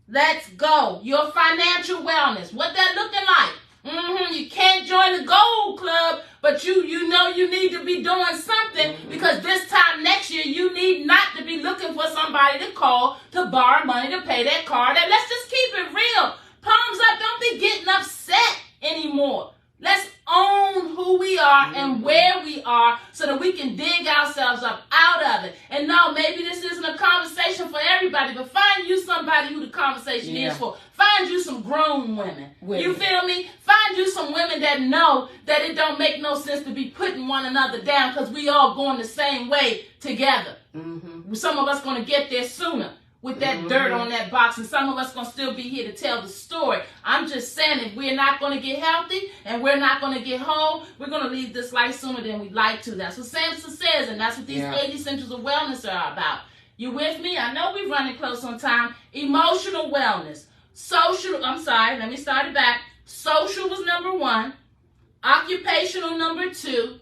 Let's go. Your financial wellness. What that looking like? You can't join the gold club, but you know you need to be doing something because this time next year you need not to be looking for somebody to call to borrow money to pay that card. And let's just keep it real. Palms up. Don't be getting upset anymore. Let's own who we are and where we are so that we can dig ourselves up out of it. And no, maybe this isn't a conversation for everybody, but find you somebody who the conversation is for. Find you some grown women. You feel me? Find you some women that know that it don't make no sense to be putting one another down because we all going the same way together. Some of us going to get there sooner with that dirt on that box, and some of us going to still be here to tell the story. I'm just saying, if we're not going to get healthy and we're not going to get whole, we're going to leave this life sooner than we'd like to. That's what Samson says, and that's what these 80 Essentials of Wellness are about. You with me? I know we're running close on time. Emotional wellness. Social, I'm sorry, let me start it back. Social was number 1. Occupational, number 2.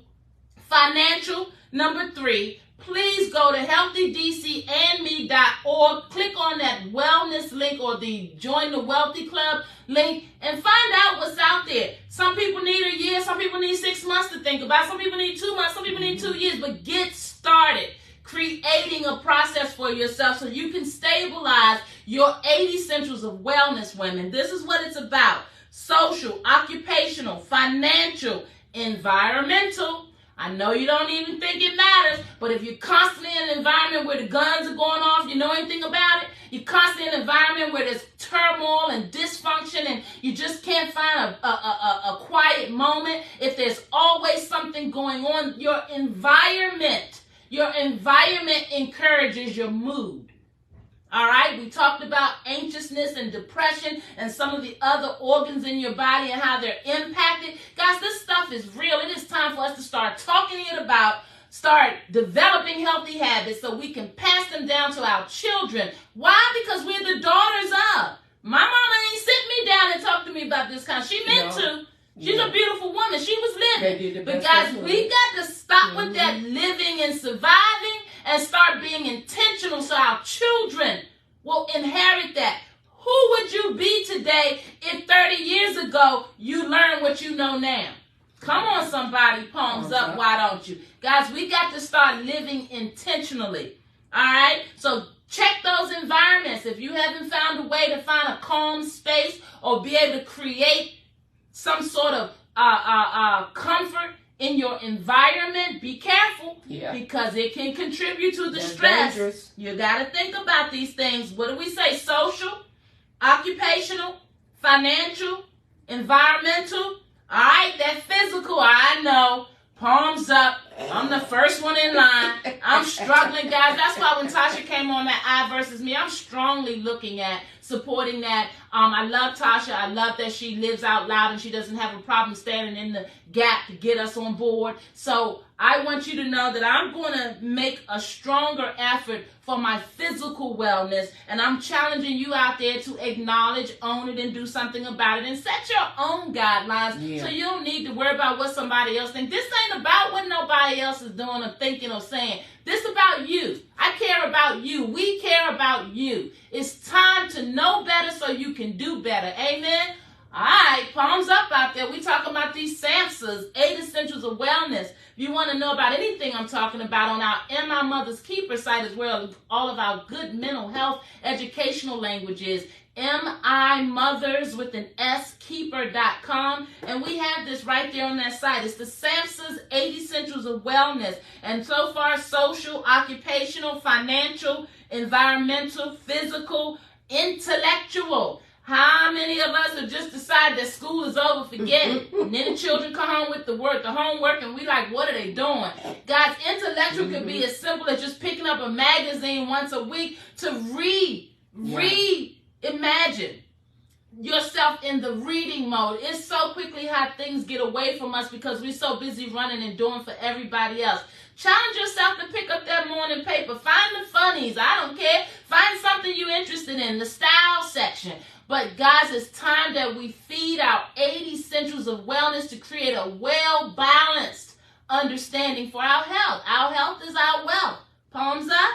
Financial, number 3. Please go to healthydcandme.org. Click on that wellness link or the Join the Wealthy Club link and find out what's out there. Some people need a year. Some people need 6 months to think about. Some people need 2 months. Some people need 2 years. But get started creating a process for yourself so you can stabilize your 80 Essentials of Wellness, women. This is what it's about. Social, occupational, financial, environmental. I know you don't even think it matters, but if you're constantly in an environment where the guns are going off, you know anything about it? You're constantly in an environment where there's turmoil and dysfunction and you just can't find a quiet moment. If there's always something going on, your environment encourages your mood. All right, we talked about anxiousness and depression and some of the other organs in your body and how they're impacted. Guys, this stuff is real. It is time for us to start talking it about, start developing healthy habits so we can pass them down to our children. Why? Because we're the daughters of. My mama ain't sit me down and talk to me about this kind. She meant to. She's a beautiful woman. She was living. But guys, we got to stop with that living and surviving and start being intentional so our children will inherit that. Who would you be today if 30 years ago you learned what you know now? Come on, somebody. Palms up. Why don't you? Guys, we got to start living intentionally. All right? So check those environments. If you haven't found a way to find a calm space or be able to create some sort of comfort in your environment, be careful because it can contribute to the stress. Dangerous. You got to think about these things. What do we say? Social, occupational, financial, environmental. All right, that physical, I know. Palms up. I'm the first one in line. I'm struggling, guys. That's why when Tasha came on that I versus me, I'm strongly looking at supporting that. I love Tasha. I love that she lives out loud and she doesn't have a problem standing in the gap to get us on board. So I want you to know that I'm going to make a stronger effort for my physical wellness, and I'm challenging you out there to acknowledge, own it, and do something about it, and set your own guidelines so you don't need to worry about what somebody else thinks. This ain't about what nobody else is doing or thinking or saying. This is about you. I care about you. We care about you. It's time to know better so you can do better. Amen? All right, palms up out there. We talking about these SAMHSAs, 8 Essentials of Wellness. If you want to know about anything I'm talking about on our Am I Mother's Keeper site as well, all of our good mental health educational languages, MIMothers with an S keeper.com, and we have this right there on that site. It's the SAMHSA's 8 Essentials of Wellness, and so far social, occupational, financial, environmental, physical, intellectual. How many of us have just decided that school is over, forget it, and then the children come home with the homework, and we like, what are they doing? Guys, intellectual could be as simple as just picking up a magazine once a week to reimagine yourself in the reading mode. It's so quickly how things get away from us because we're so busy running and doing for everybody else. Challenge yourself to pick up that morning paper. Find the funnies. I don't care. Find something you're interested in, the style section. But guys, it's time that we feed our 8 Essentials of Wellness to create a well-balanced understanding for our health. Our health is our wealth. Palms up.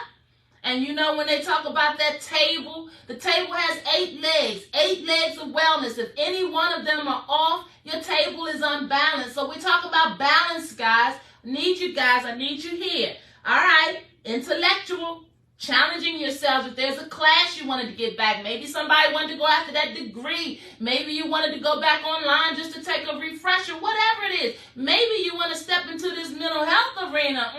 And you know when they talk about that table, the table has 8 legs of wellness. If any one of them are off, your table is unbalanced. So we talk about balance, guys. I need you here. All right, intellectual, challenging yourselves. If there's a class you wanted to get back, maybe somebody wanted to go after that degree. Maybe you wanted to go back online just to take a refresher, whatever it is. Maybe you want to step into this mental health arena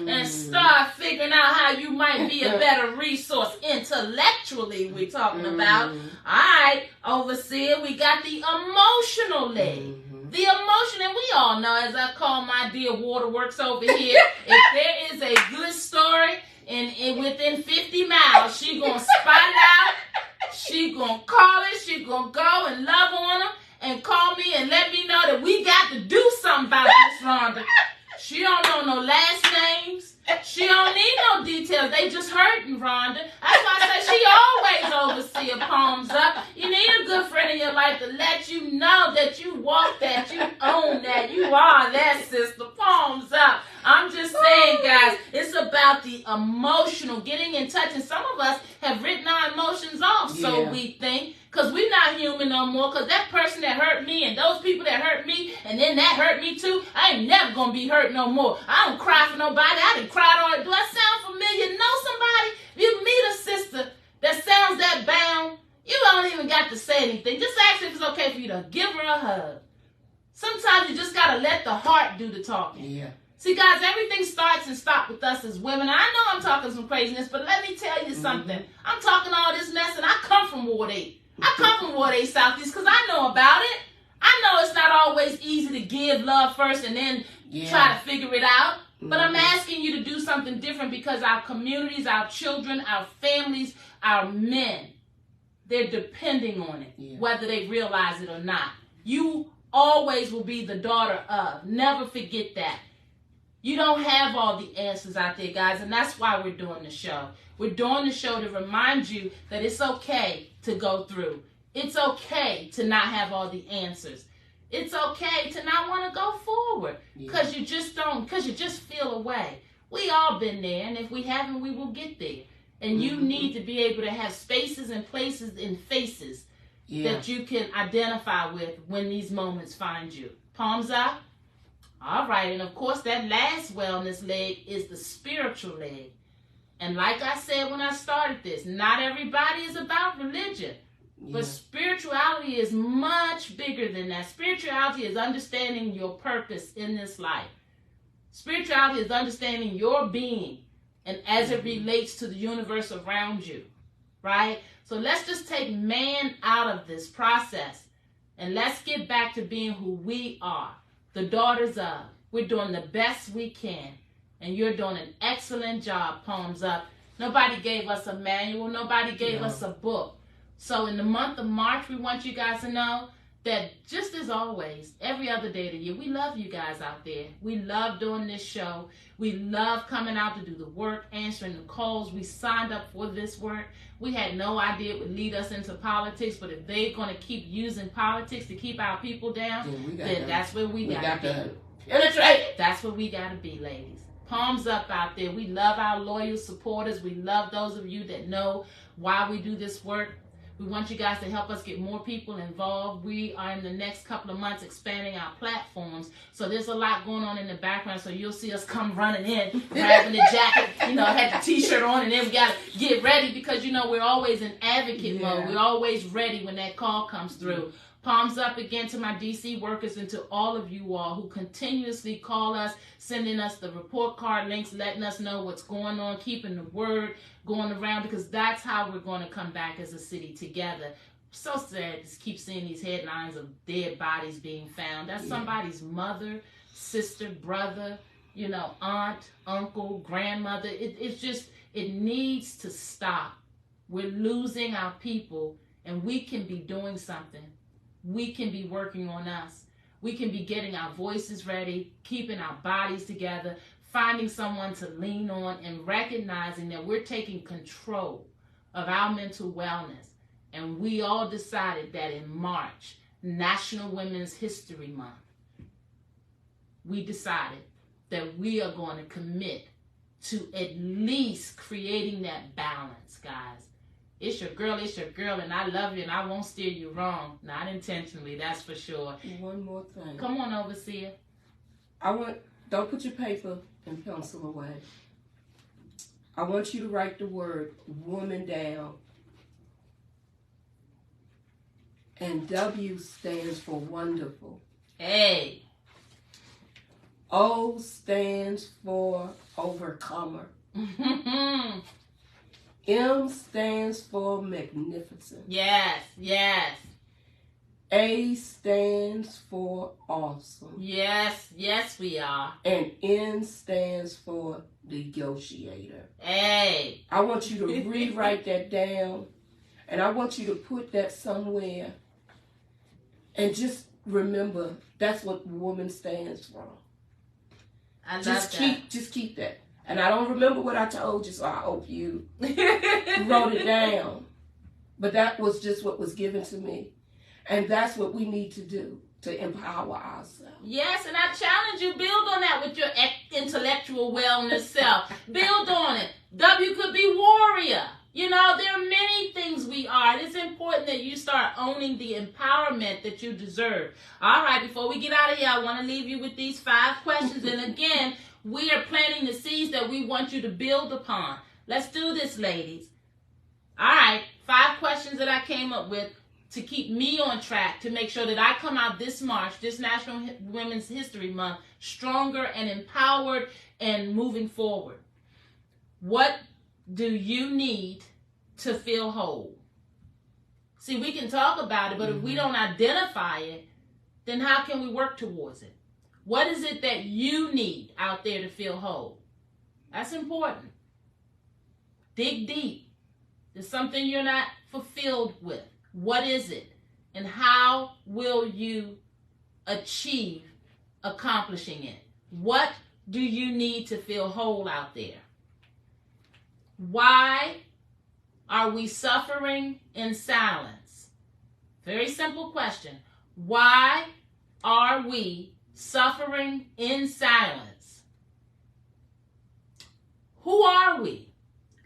and start figuring out how you might be a better resource intellectually, we're talking about. All right, overseer, we got the emotional leg. The emotion, and we all know, as I call my dear Waterworks over here, if there is a good story, and within 50 miles, she gonna spot it out. She gonna call it. She gonna go and love on them and call me and let me know that we got to do something about this, Rhonda. She don't know no last names. She don't need no details. They just hurting, Rhonda. That's why I say she always overseer, palms up. You need a good friend in your life to let you know that you walk that, you own that, you are that, sister. Palms up. I'm just saying, guys, it's about the emotional, getting in touch. And some of us have written our emotions off, so we think, because we're not human no more, because that person that hurt me and those people that hurt me and then that hurt me too, I ain't never going to be hurt no more. I don't cry for nobody. I didn't cry on it. Do I sound familiar? Know somebody? If you meet a sister that sounds that bound, you don't even got to say anything. Just ask if it's okay for you to give her a hug. Sometimes you just got to let the heart do the talking. Yeah. See, guys, everything starts and stops with us as women. I know I'm talking some craziness, but let me tell you something. I'm talking all this mess, and I come from Ward 8. I come from Ward 8 Southeast because I know about it. I know it's not always easy to give love first and then try to figure it out. But I'm asking you to do something different because our communities, our children, our families, our men, they're depending on it, whether they realize it or not. You always will be the daughter of. Never forget that. You don't have all the answers out there, guys, and that's why we're doing the show. We're doing the show to remind you that it's okay to go through. It's okay to not have all the answers. It's okay to not want to go forward because you just don't, because you just feel away. We all been there, and if we haven't, we will get there. And you need to be able to have spaces and places and faces that you can identify with when these moments find you. Palms up. All right, and of course that last wellness leg is the spiritual leg. And like I said when I started this, not everybody is about religion. But spirituality is much bigger than that. Spirituality is understanding your purpose in this life. Spirituality is understanding your being and as it relates to the universe around you, right? So let's just take man out of this process and let's get back to being who we are, the daughters of. We're doing the best we can, and you're doing an excellent job, palms up. Nobody gave us a manual. Nobody gave us a book. So in the month of March, we want you guys to know that just as always, every other day of the year, we love you guys out there. We love doing this show. We love coming out to do the work, answering the calls. We signed up for this work. We had no idea it would lead us into politics, but if they're going to keep using politics to keep our people down, then that's where we got to be. That's where we got to be, ladies. Palms up out there. We love our loyal supporters. We love those of you that know why we do this work. We want you guys to help us get more people involved. We are in the next couple of months expanding our platforms. So there's a lot going on in the background. So you'll see us come running in, grabbing the jacket, had the t-shirt on, and then we got to get ready because, we're always in advocate mode. We're always ready when that call comes through. Palms up again to my DC workers and to all of you all who continuously call us, sending us the report card links, letting us know what's going on, keeping the word going around, because that's how we're going to come back as a city together. So sad to keep seeing these headlines of dead bodies being found. That's somebody's mother, sister, brother, aunt, uncle, grandmother. It's just, it needs to stop. We're losing our people, and we can be doing something. We can be working on us. We can be getting our voices ready, keeping our bodies together, finding someone to lean on, and recognizing that we're taking control of our mental wellness. And we all decided that in March, National Women's History Month, we decided that we are going to commit to at least creating that balance, guys. It's your girl, and I love you, and I won't steer you wrong. Not intentionally, that's for sure. One more thing. Come on, Overseer. Don't put your paper and pencil away. I want you to write the word woman down. And W stands for wonderful. Hey. O stands for overcomer. M stands for magnificent. Yes, yes. A stands for awesome. Yes, yes we are. And N stands for negotiator. Hey. I want you to rewrite that down, and I want you to put that somewhere, and just remember that's what woman stands for. I love that. Just keep that. And I don't remember what I told you, so I hope you wrote it down. But that was just what was given to me. And that's what we need to do to empower ourselves. Yes, and I challenge you, build on that with your intellectual wellness self. Build on it. W could be warrior. You know, there are many things we are. It's important that you start owning the empowerment that you deserve. All right, before we get out of here, I want to leave you with these 5 questions. And again, we are planting the seeds that we want you to build upon. Let's do this, ladies. All right, 5 questions that I came up with to keep me on track, to make sure that I come out this March, this National Women's History Month, stronger and empowered and moving forward. What do you need to feel whole? See, we can talk about it, but if we don't identify it, then how can we work towards it? What is it that you need out there to feel whole? That's important. Dig deep. There's something you're not fulfilled with. What is it? And how will you achieve accomplishing it? What do you need to feel whole out there? Why are we suffering in silence? Very simple question. Why are we suffering in silence? Who are we?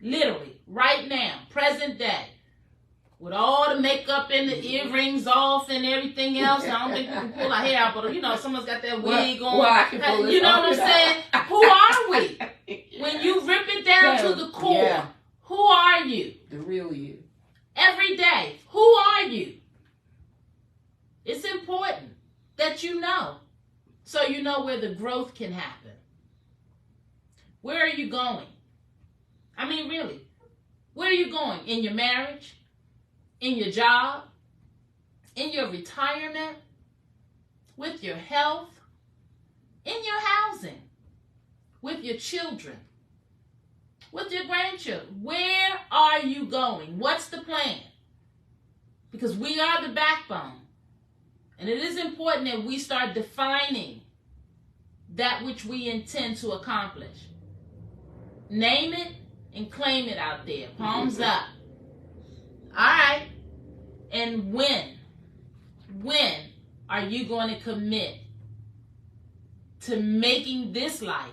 Literally, right now, present day. With all the makeup and the earrings off and everything else. I don't think we can pull our hair out, but you know, someone's got that wig on. Well, I can pull you it know off. what I'm saying? Who are we? When you rip it down to the core, who are you? The real you. Every day, who are you? It's important that you know, so you know where the growth can happen. Where are you going? I mean, really, where are you going? In your marriage? In your job? In your retirement? With your health? In your housing? With your children? With your grandchildren? Where are you going? What's the plan? Because we are the backbone. And it is important that we start defining that which we intend to accomplish. Name it and claim it out there. Palms up. All right. And when are you going to commit to making this life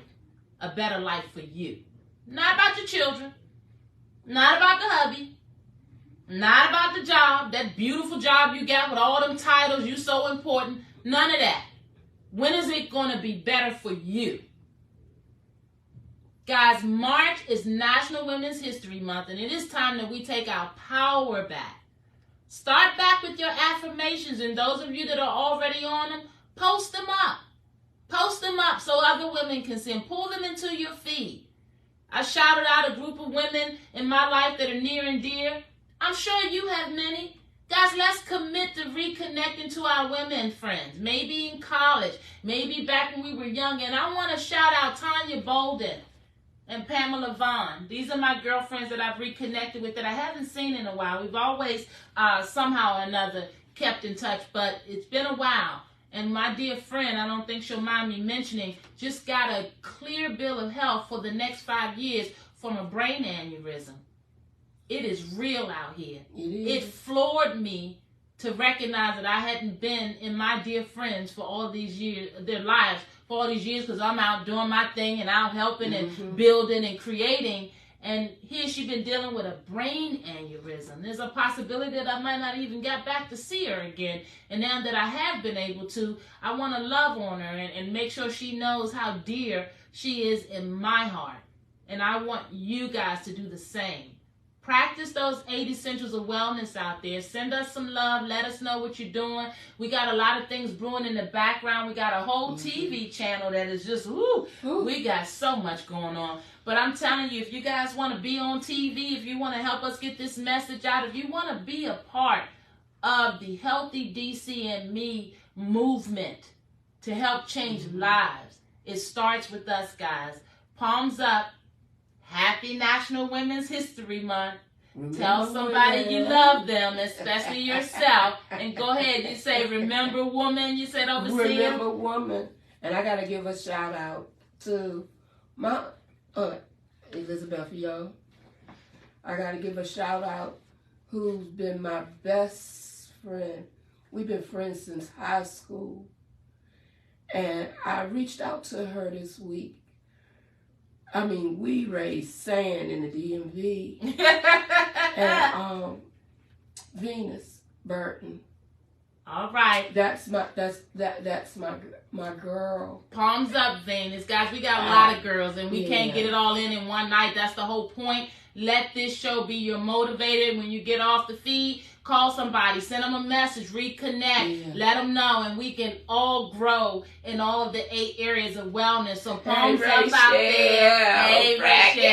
a better life for you? Not about your children. Not about the hubby. Not about the job, that beautiful job you got with all them titles, you so important. None of that. When is it going to be better for you? Guys, March is National Women's History Month, and it is time that we take our power back. Start back with your affirmations, and those of you that are already on them, post them up. Post them up so other women can see them. Pull them into your feed. I shouted out a group of women in my life that are near and dear. I'm sure you have many. Guys, let's commit to reconnecting to our women friends. Maybe in college, maybe back when we were young. And I want to shout out Tanya Bolden and Pamela Vaughn. These are my girlfriends that I've reconnected with that I haven't seen in a while. We've always somehow or another kept in touch, but it's been a while. And my dear friend, I don't think she'll mind me mentioning, just got a clear bill of health for the next 5 years from a brain aneurysm. It is real out here. It floored me to recognize that I hadn't been in my dear friends for all these years, their lives, for all these years, because I'm out doing my thing and out helping and building and creating. And here she's been dealing with a brain aneurysm. There's a possibility that I might not even get back to see her again. And now that I have been able to, I want to love on her and make sure she knows how dear she is in my heart. And I want you guys to do the same. Practice those 8 essentials of wellness out there. Send us some love. Let us know what you're doing. We got a lot of things brewing in the background. We got a whole TV channel that is just, we got so much going on. But I'm telling you, if you guys want to be on TV, if you want to help us get this message out, if you want to be a part of the Healthy DC and Me movement to help change lives, it starts with us, guys. Palms up. Happy National Women's History Month. Tell somebody you love them, especially yourself. And go ahead, you say, remember woman, you said overseer. Remember woman. And I got to give a shout out to my Aunt Elizabeth Young. I got to give a shout out who's been my best friend. We've been friends since high school. And I reached out to her this week. I mean, we raised sand in the DMV. And Venus Burton. All right. That's my girl. Palms up, Venus. Guys, we got a lot of girls and we can't get it all in one night. That's the whole point. Let this show be your motivator. When you get off the feed, call somebody, send them a message, reconnect, let them know, and we can all grow in all of the 8 areas of wellness. So palms up out there. Hey, Rachel.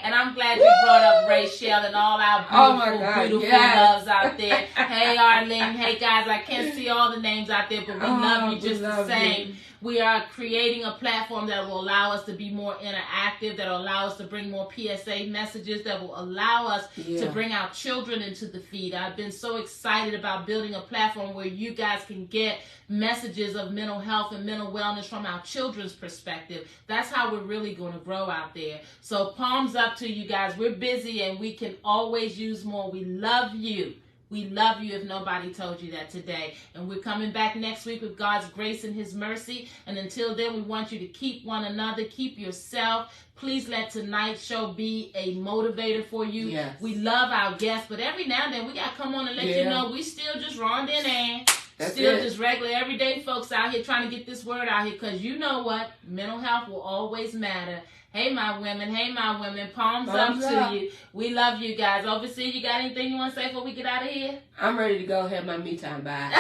And I'm glad you brought up Rachel and all our beautiful loves out there. Hey, Arlene. Hey, guys, I can't see all the names out there, but we love you just the same. We are creating a platform that will allow us to be more interactive, that will allow us to bring more PSA messages, that will allow us to bring our children into the feed. I've been so excited about building a platform where you guys can get messages of mental health and mental wellness from our children's perspective. That's how we're really going to grow out there. So palms up to you guys. We're busy and we can always use more. We love you. We love you if nobody told you that today. And we're coming back next week with God's grace and His mercy. And until then, we want you to keep one another, keep yourself. Please let tonight's show be a motivator for you. Yes. We love our guests, but every now and then we got to come on and let you know we still just Rhonda and Ann. Still just regular, everyday folks out here trying to get this word out here, because you know what? Mental health will always matter. Hey, my women. Hey, my women. Palms up to you. We love you guys. Overseer, you got anything you want to say before we get out of here? I'm ready to go have my me time. Bye.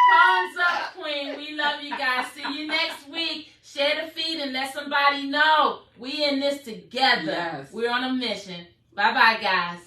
Palms up, Queen. We love you guys. See you next week. Share the feed and let somebody know we in this together. Yes. We're on a mission. Bye-bye, guys.